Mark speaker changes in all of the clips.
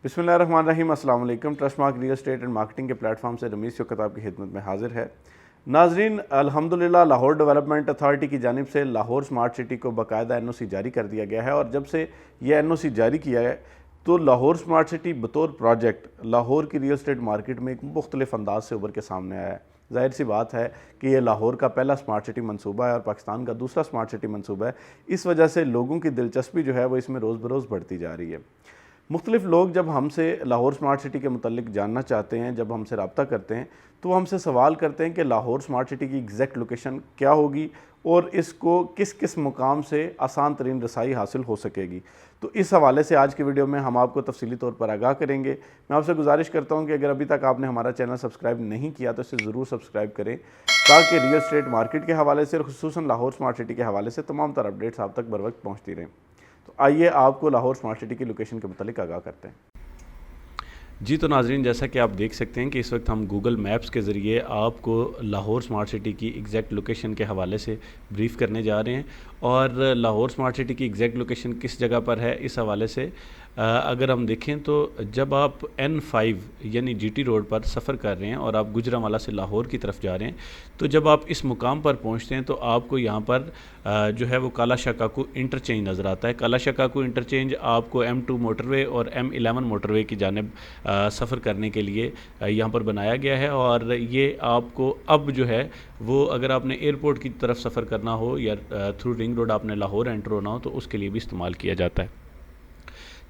Speaker 1: बिस्मिल्लाहिर्रहमानिर्रहीम। अस्सलाम वालेकुम। Trust mark real estate and marketing के प्लेटफॉर्म से रमीज़ शौकत आपकी खिदमत में हाजिर है। नाजरीन, अल्हम्दुलिल्लाह लाहौर डेवलपमेंट अथॉरिटी की जानिब से लाहौर स्मार्ट सिटी को बाकायदा NOC जारी कर दिया गया है और जब से ये NOC जारी किया है तो लाहौर स्मार्ट सिटी बतौर प्रोजेक्ट लाहौर की रियल एस्टेट मार्केट में एक मुख्तलिफ अंदाज से उभर के सामने आया है। जाहिर सी बात है कि ये लाहौर का पहला स्मार्ट सिटी मनसूबा है और पाकिस्तान का दूसरा स्मार्ट सिटी मनसूबा है। इस वजह से लोगों की दिलचस्पी जो है वो इसमें रोज़ बरोज़ बढ़ती जा रही है। मुख्तलिफ लोग जब हमसे लाहौर स्मार्ट सिटी के मुतल्लिक जानना चाहते हैं, जब हमसे रब्ता करते हैं तो वो हमसे सवाल करते हैं कि लाहौर स्मार्ट सिटी की एग्जैक्ट लोकेशन क्या होगी और इसको किस किस मुकाम से आसान तरीन रसाई हासिल हो सकेगी। तो इस हवाले से आज की वीडियो में हम आपको तफसीली तौर पर आगाह करेंगे। मैं आपसे गुजारिश करता हूं कि अगर अभी तक आपने हमारा चैनल सब्सक्राइब नहीं किया तो इसे ज़रूर सब्सक्राइब करें ताकि रियल एस्टेट मार्केट के हवाले से और खुसूसन लाहौर स्मार्ट सिटी के हवाले से तमाम तरह अपडेट्स आप तक बर वक्त पहुँचती रहें। तो आइए आपको लाहौर स्मार्ट सिटी की लोकेशन के मुतालिक आगाह करते हैं। जी तो नाजरीन, जैसा कि आप देख सकते हैं कि इस वक्त हम गूगल मैप्स के ज़रिए आपको लाहौर स्मार्ट सिटी की एग्जैक्ट लोकेशन के हवाले से ब्रीफ़ करने जा रहे हैं और लाहौर स्मार्ट सिटी की एग्जैक्ट लोकेशन किस जगह पर है इस हवाले से अगर हम देखें तो जब आप N5 यानी GT रोड पर सफ़र कर रहे हैं और आप गुजरांवाला से लाहौर की तरफ जा रहे हैं तो जब आप इस मुकाम पर पहुंचते हैं तो आपको यहाँ पर जो है वो काला शाह काकू इंटरचेंज नज़र आता है। काला शाह काकू इंटरचेंज आपको M2 मोटरवे और M11 मोटरवे की जानिब सफ़र करने के लिए यहाँ पर बनाया गया है और ये आपको अब जो है वो अगर आपने एयरपोर्ट की तरफ सफ़र करना हो या थ्रू रिंग रोड आपने लाहौर एंटर होना हो तो उसके लिए भी इस्तेमाल किया जाता है।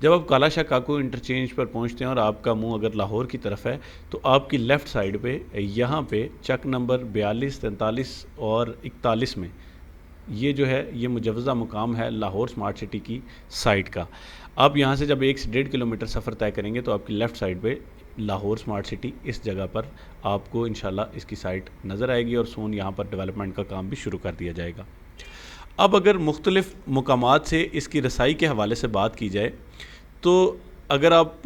Speaker 1: जब आप काला शाह काकू इंटरचेंज पर पहुंचते हैं और आपका मुंह अगर लाहौर की तरफ है तो आपकी लेफ़्ट साइड पे यहाँ पे चक नंबर 42, 43 और 41 में ये जो है ये मुजवज़ा मुकाम है लाहौर स्मार्ट सिटी की साइट का। आप यहाँ से जब 1 से 1.5 किलोमीटर सफ़र तय करेंगे तो आपकी लेफ़्ट साइड पे लाहौर स्मार्ट सिटी इस जगह पर आपको इंशाल्लाह इसकी साइट नज़र आएगी और सून यहाँ पर डेवलपमेंट का काम भी शुरू कर दिया जाएगा। अब अगर मुख्तलिफ़ मुकामात से इसकी रसाई के हवाले से बात की जाए तो अगर आप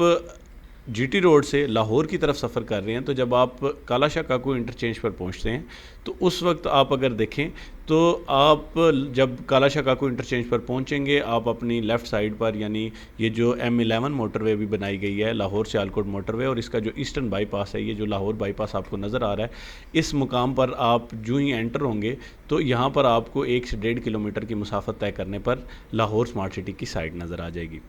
Speaker 1: GT रोड से लाहौर की तरफ सफ़र कर रहे हैं तो जब आप काला शाह काकू इंटरचेंज पर पहुंचते हैं तो उस वक्त आप अगर देखें तो आप जब काला शाह काकू इंटरचेंज पर पहुंचेंगे आप अपनी लेफ़्ट साइड पर यानी ये जो M11 मोटरवे भी बनाई गई है लाहौर सियालकोट मोटरवे और इसका जो ईस्टर्न बाईपास है, ये जो लाहौर बाईपास आपको नज़र आ रहा है, इस मुकाम पर आप जो ही एंटर होंगे तो यहाँ पर आपको 1 से 1.5 किलोमीटर की मुसाफत तय करने पर लाहौर स्मार्ट सिटी की साइट नज़र आ जाएगी।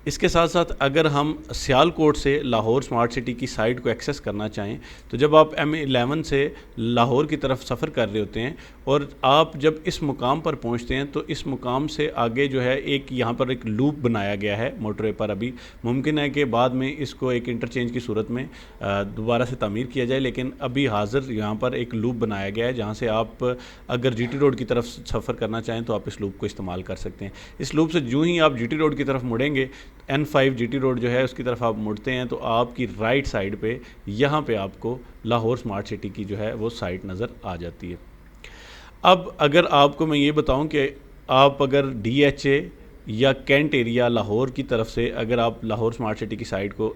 Speaker 1: इसके साथ साथ अगर हम सियालकोट से लाहौर स्मार्ट सिटी की साइट को एक्सेस करना चाहें तो जब आप M11 से लाहौर की तरफ सफ़र कर रहे होते हैं और आप जब इस मुकाम पर पहुंचते हैं तो इस मुकाम से आगे जो है एक यहाँ पर एक लूप बनाया गया है मोटरवे पर। अभी मुमकिन है कि बाद में इसको एक इंटरचेंज की सूरत में दोबारा से तामीर किया जाए, लेकिन अभी हाज़िर यहाँ पर एक लूप बनाया गया है जहाँ से आप अगर GT रोड की तरफ सफ़र करना चाहें तो आप इस लूप को इस्तेमाल कर सकते हैं। इस लूप से जो ही आप GT रोड की तरफ मुड़ेंगे, N5 GT रोड जो है उसकी तरफ आप मुड़ते हैं तो आपकी राइट साइड पे यहाँ पे आपको लाहौर स्मार्ट सिटी की जो है वो साइट नज़र आ जाती है। अब अगर आपको मैं ये बताऊं कि आप अगर DHA या कैंट एरिया लाहौर की तरफ से अगर आप लाहौर स्मार्ट सिटी की साइट को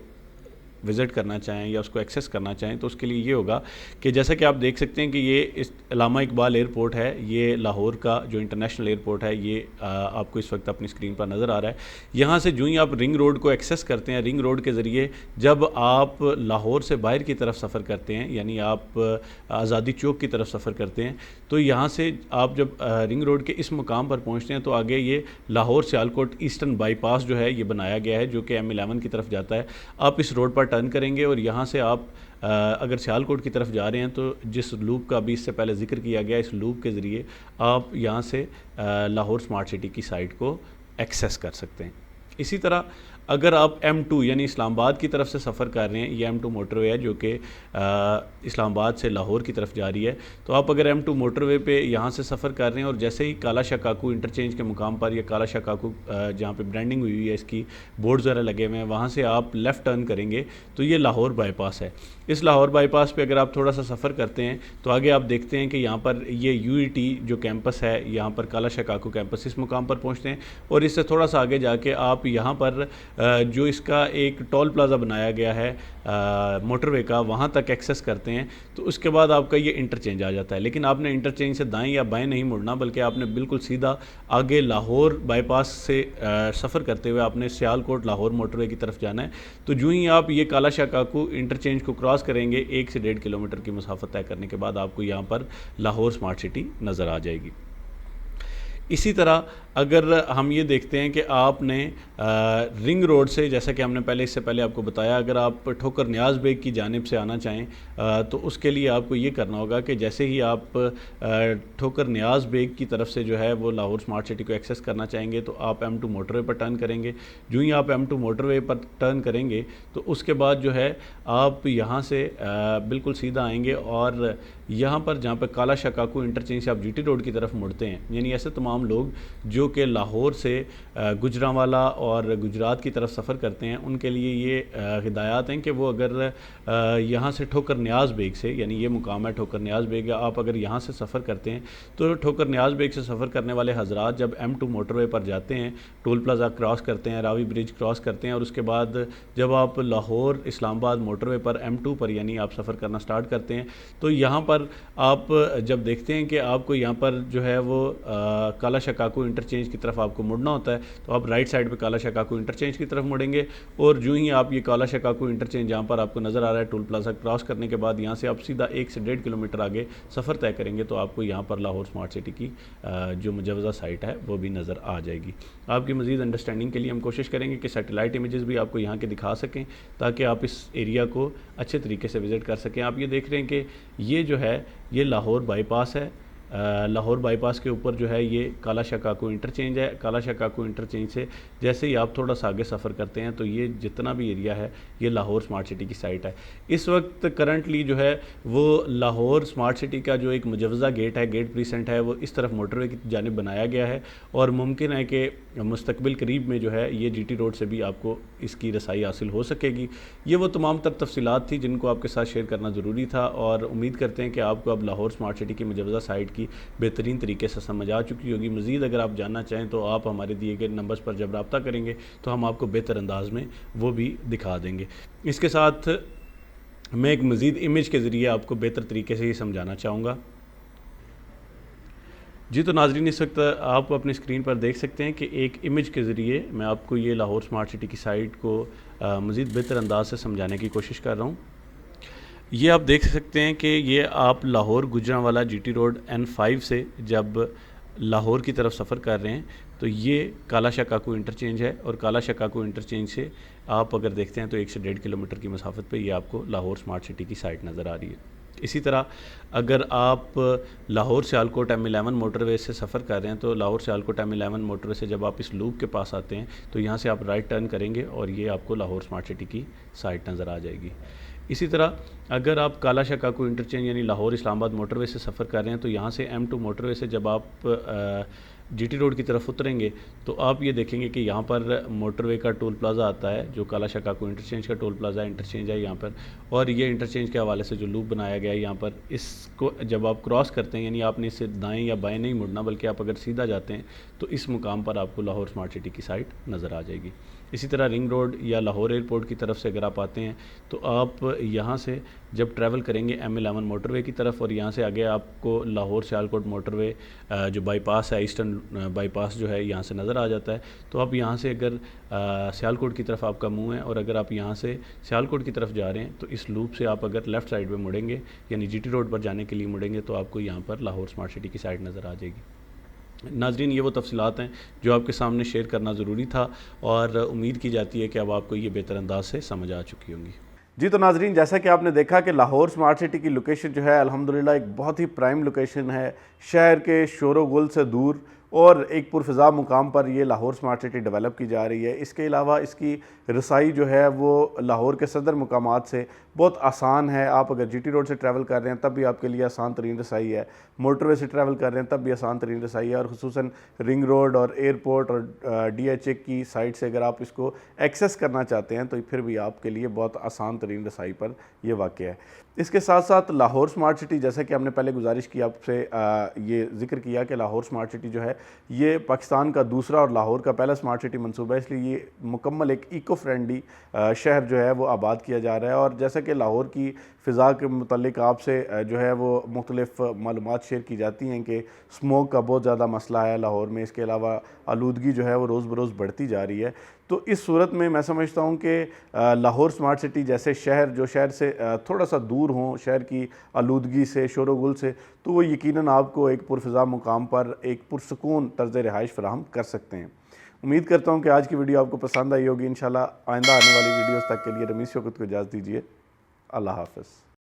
Speaker 1: विज़िट करना चाहें या उसको एक्सेस करना चाहें तो उसके लिए ये होगा कि जैसा कि आप देख सकते हैं कि ये इस अल्लामा इकबाल एयरपोर्ट है, ये लाहौर का जो इंटरनेशनल एयरपोर्ट है, ये आपको इस वक्त अपनी स्क्रीन पर नज़र आ रहा है। यहाँ से जो ही आप रिंग रोड को एक्सेस करते हैं, रिंग रोड के ज़रिए जब आप लाहौर से बाहर की तरफ सफ़र करते हैं यानी आप आज़ादी चौक की तरफ सफ़र करते हैं तो यहाँ से आप जब रिंग रोड के इस मुकाम पर पहुँचते हैं तो आगे ये लाहौर सियालकोट ईस्टर्न बाईपास जो है ये बनाया गया है जो कि M11 की तरफ जाता है। आप इस रोड पर टर्न करेंगे और यहाँ से आप अगर सियालकोट की तरफ जा रहे हैं तो जिस लूप का अभी इससे पहले जिक्र किया गया, इस लूप के ज़रिए आप यहाँ से लाहौर स्मार्ट सिटी की साइट को एक्सेस कर सकते हैं। इसी तरह अगर आप M2 यानी इस्लामाबाद की तरफ से सफ़र कर रहे हैं, ये M2 मोटरवे है जो कि इस्लामाबाद से लाहौर की तरफ जा रही है, तो आप अगर M2 मोटरवे पे यहाँ से सफ़र कर रहे हैं और जैसे ही काला शाह काकू इंटरचेंज के मुकाम पर या काला शाह काकू जहाँ पे ब्रांडिंग हुई हुई है, इसकी बोर्ड्स वगैरह लगे हुए हैं, वहाँ से आप लेफ़्ट टर्न करेंगे तो ये लाहौर बाईपास है। इस लाहौर बाईपास पे अगर आप थोड़ा सा सफ़र करते हैं तो आगे आप देखते हैं कि यहाँ पर ये UET जो कैंपस है, यहाँ पर काला शाह काकू कैंपस, इस मुकाम पर पहुँचते हैं और इससे थोड़ा सा आगे जाके आप यहाँ पर जो इसका एक टोल प्लाज़ा बनाया गया है मोटरवे का, वहाँ तक एक्सेस करते हैं तो उसके बाद आपका ये इंटरचेंज आ जाता है। लेकिन आपने इंटरचेंज से दाएं या बाएं नहीं मुड़ना, बल्कि आपने बिल्कुल सीधा आगे लाहौर बाईपास से सफ़र करते हुए आपने सियालकोट लाहौर मोटरवे की तरफ जाना है। तो जो ही आप ये काला शाह काकू इंटरचेंज को क्रॉस करेंगे, 1 से 1.5 किलोमीटर की मुसाफत तय करने के बाद आपको यहाँ पर लाहौर स्मार्ट सिटी नज़र आ जाएगी। इसी तरह अगर हम ये देखते हैं कि आपने रिंग रोड से, जैसा कि हमने इससे पहले आपको बताया, अगर आप ठोकर न्याज बेग की जानिब से आना चाहें तो उसके लिए आपको ये करना होगा कि जैसे ही आप ठोकर न्याज बेग की तरफ से जो है वो लाहौर स्मार्ट सिटी को एक्सेस करना चाहेंगे तो आप M2 मोटरवे पर टर्न करेंगे। जो ही आप M2 मोटरवे पर टर्न करेंगे तो उसके बाद जो है आप यहाँ से बिल्कुल सीधा आएंगे और यहाँ पर जहाँ पर काला शाह काकू इंटरचेंज से आप GT रोड की तरफ मुड़ते हैं, यानी ऐसे तमाम लोग जो कि लाहौर से गुजरांवाला और गुजरात की तरफ सफ़र करते हैं, उनके लिए ये हिदायत हैं कि वो अगर यहाँ से ठोकर न्याज बेग से, यानी ये मुकाम है ठोकर न्याज बेग, आप अगर यहाँ से सफ़र करते हैं तो ठोकर न्याज बेग से सफ़र करने वाले हजरात जब M2 मोटरवे पर जाते हैं, टोल प्लाज़ा क्रॉस करते हैं, रावी ब्रिज क्रॉस करते हैं और उसके बाद जब आप लाहौर इस्लामाबाद मोटरवे पर M2 पर यानी आप सफ़र करना स्टार्ट करते हैं तो यहाँ पर आप जब देखते हैं कि आपको यहाँ पर जो है वो काला शाह काकू इंटरचेंज की तरफ आपको मुड़ना होता है, तो आप राइट साइड पे काला शाह काकू इंटरचेंज की तरफ मुड़ेंगे और जो ही आप ये काला शाह काकू इंटरचेंज जहाँ पर आपको नज़र आ रहा है टोल प्लाज़ा क्रॉस करने के बाद, यहाँ से आप सीधा 1 से 1.5 किलोमीटर आगे सफ़र तय करेंगे तो आपको यहाँ पर लाहौर स्मार्ट सिटी की जो मुजवज़ा साइट है वो भी नज़र आ जाएगी। आपकी मज़ीद अंडरस्टैंडिंग के लिए हम कोशिश करेंगे कि सैटेलाइट इमेजेस भी आपको यहाँ के दिखा सकें ताकि आप इस एरिया को अच्छे तरीके से विज़िट कर सकें। आप ये देख रहे हैं कि ये जो है ये लाहौर बाईपास है। लाहौर बाईपास के ऊपर जो है ये काला शाह काकू इंटरचेंज है। काला शाह काकू इंटरचेंज से जैसे ही आप थोड़ा सा आगे सफ़र करते हैं तो ये जितना भी एरिया है ये लाहौर स्मार्ट सिटी की साइट है। इस वक्त करंटली जो है वो लाहौर स्मार्ट सिटी का जो एक मुजवज़ा गेट है, गेट प्रीसेंट है, वो इस तरफ मोटरवे की जानिब बनाया गया है और मुमकिन है कि मुस्तकबिल करीब में जो है ये GT रोड से भी आपको इसकी रसाई हासिल हो सकेगी। ये वो तमाम तर तफसीलात थी जिनको आपके साथ शेयर करना ज़रूरी था और उम्मीद करते हैं कि आपको अब लाहौर स्मार्ट सिटी की मुजवज़ा साइट की बेहतरीन तरीके से समझ आ चुकी होगी। मज़ीद अगर आप जानना चाहें तो आप हमारे दिए गए नंबर्स पर जब रब्ता करेंगे तो हम आपको बेहतर अंदाज में वो भी दिखा देंगे। इसके साथ मैं एक मज़ीद इमेज के ज़रिए आपको बेहतर तरीके से ये समझाना चाहूँगा। जी तो नाज़रीन, इस वक्त आप अपनी स्क्रीन पर देख सकते हैं कि एक इमेज के ज़रिए मैं आपको ये लाहौर स्मार्ट सिटी की साइट को मज़ीद बेहतर अंदाज से समझाने की कोशिश कर रहा हूँ। ये आप देख सकते हैं कि ये आप Lahore Gujranwala GT road N5 से जब लाहौर की तरफ सफ़र कर रहे हैं तो ये काला शाह काकू इंटरचेंज है और काला शाह काकू इंटरचेंज से आप अगर देखते हैं तो 1 से 1.5 किलोमीटर की मुसाफत पे ये आपको लाहौर स्मार्ट सिटी की साइट नज़र आ रही है। इसी तरह अगर आप लाहौर सियालकोट M11 मोटरवे से सफ़र कर रहे हैं तो लाहौर सियालकोट M11 मोटरवे से जब आप इस लूप के पास आते हैं तो यहाँ से आप राइट टर्न करेंगे और ये आपको लाहौर स्मार्ट सिटी की साइट नज़र आ जाएगी। इसी तरह अगर आप काला शाह काकू इंटरचेंज यानी लाहौर इस्लामाबाद मोटरवे से सफ़र कर रहे हैं तो यहाँ से M2 मोटरवे से जब आप GT रोड की तरफ उतरेंगे तो आप ये देखेंगे कि यहाँ पर मोटरवे का टोल प्लाज़ा आता है जो काला शाह काकू इंटरचेंज का टोल प्लाज़ा इंटरचेंज है यहाँ पर, और ये इंटरचेंज के हवाले से जो लूप बनाया गया है यहाँ पर, इसको जब आप क्रॉस करते हैं यानी आपने इससे दाएं या बाएं नहीं मुड़ना बल्कि आप अगर सीधा जाते हैं तो इस मुकाम पर आपको लाहौर स्मार्ट सिटी की साइट नज़र आ जाएगी। इसी तरह रिंग रोड या लाहौर एयरपोर्ट की तरफ से अगर आप आते हैं तो आप यहाँ से जब ट्रैवल करेंगे M11 मोटरवे की तरफ और यहाँ से आगे आपको लाहौर सियालकोट मोटरवे जो बाईपास है, ईस्टर्न बाईपास जो है यहाँ से नज़र आ जाता है। तो आप यहाँ से अगर सियालकोट की तरफ आपका मुंह है और अगर आप यहाँ से सियालकोट की तरफ जा रहे हैं तो इस लूप से आप अगर लेफ़्ट साइड में मुड़ेंगे यानी GT रोड पर जाने के लिए मुड़ेंगे तो आपको यहाँ पर लाहौर स्मार्ट सिटी की साइट नज़र आ जाएगी। नाज़रीन, ये वो तफसीलात हैं जो आपके सामने शेयर करना ज़रूरी था और उम्मीद की जाती है कि अब आपको ये बेहतर अंदाज से समझ आ चुकी होंगी। जी तो नाज़रीन, जैसा कि आपने देखा कि लाहौर स्मार्ट सिटी की लोकेशन जो है अल्हम्दुलिल्लाह एक बहुत ही प्राइम लोकेशन है, शहर के शोर गुल से दूर और एक पुरफ़िज़ा मुकाम पर ये लाहौर स्मार्ट सिटी डेवलप की जा रही है। इसके अलावा इसकी रसाई जो है वो लाहौर के सदर मुकामात से बहुत आसान है। आप अगर जीटी रोड से ट्रैवल कर रहे हैं तब भी आपके लिए आसान तरीन रसाई है, मोटरवे से ट्रैवल कर रहे हैं तब भी आसान तरीन रसाई है, और खुसूसन रिंग रोड और एयरपोर्ट और DHA की साइड से अगर आप इसको एक्सेस करना चाहते हैं तो फिर भी आपके लिए बहुत आसान तरीन रसाई पर यह वाक़ है। इसके साथ साथ लाहौर स्मार्ट सिटी, जैसा कि हमने पहले गुजारिश की आपसे, ये जिक्र किया कि लाहौर स्मार्ट सिटी जो है ये पाकिस्तान का दूसरा और लाहौर का पहला स्मार्ट सिटी मंसूबा है, इसलिए ये मुकम्मल एक इको फ्रेंडली शहर जो है वो आबाद किया जा रहा है। और जैसा कि लाहौर की फ़िज़ा के मुतल्लिक आपसे जो है वो मुख्तलिफ़ मालूमात शेयर की जाती हैं कि स्मोक का बहुत ज़्यादा मसला है लाहौर में, इसके अलावा आलूदगी जो है वो रोज़ बरोज़ बढ़ती जा रही है। तो इस सूरत में मैं समझता हूँ कि लाहौर स्मार्ट सिटी जैसे शहर जो शहर से थोड़ा सा दूर हों, शहर की आलूदगी से, शोर-ओ-गुल से, तो वो यकीनन आपको एक पुरफ़िज़ा मुकाम पर एक पुरसुकून तर्ज़ रिहाइश फ़राहम कर सकते हैं। उम्मीद करता हूँ कि आज की वीडियो आपको पसंद आई होगी। इंशाल्लाह आइंदा आने वाली वीडियोज़ तक के लिए रमीज़ शौकत को इजाज़त दीजिए। अल्लाह हाफ़िज़।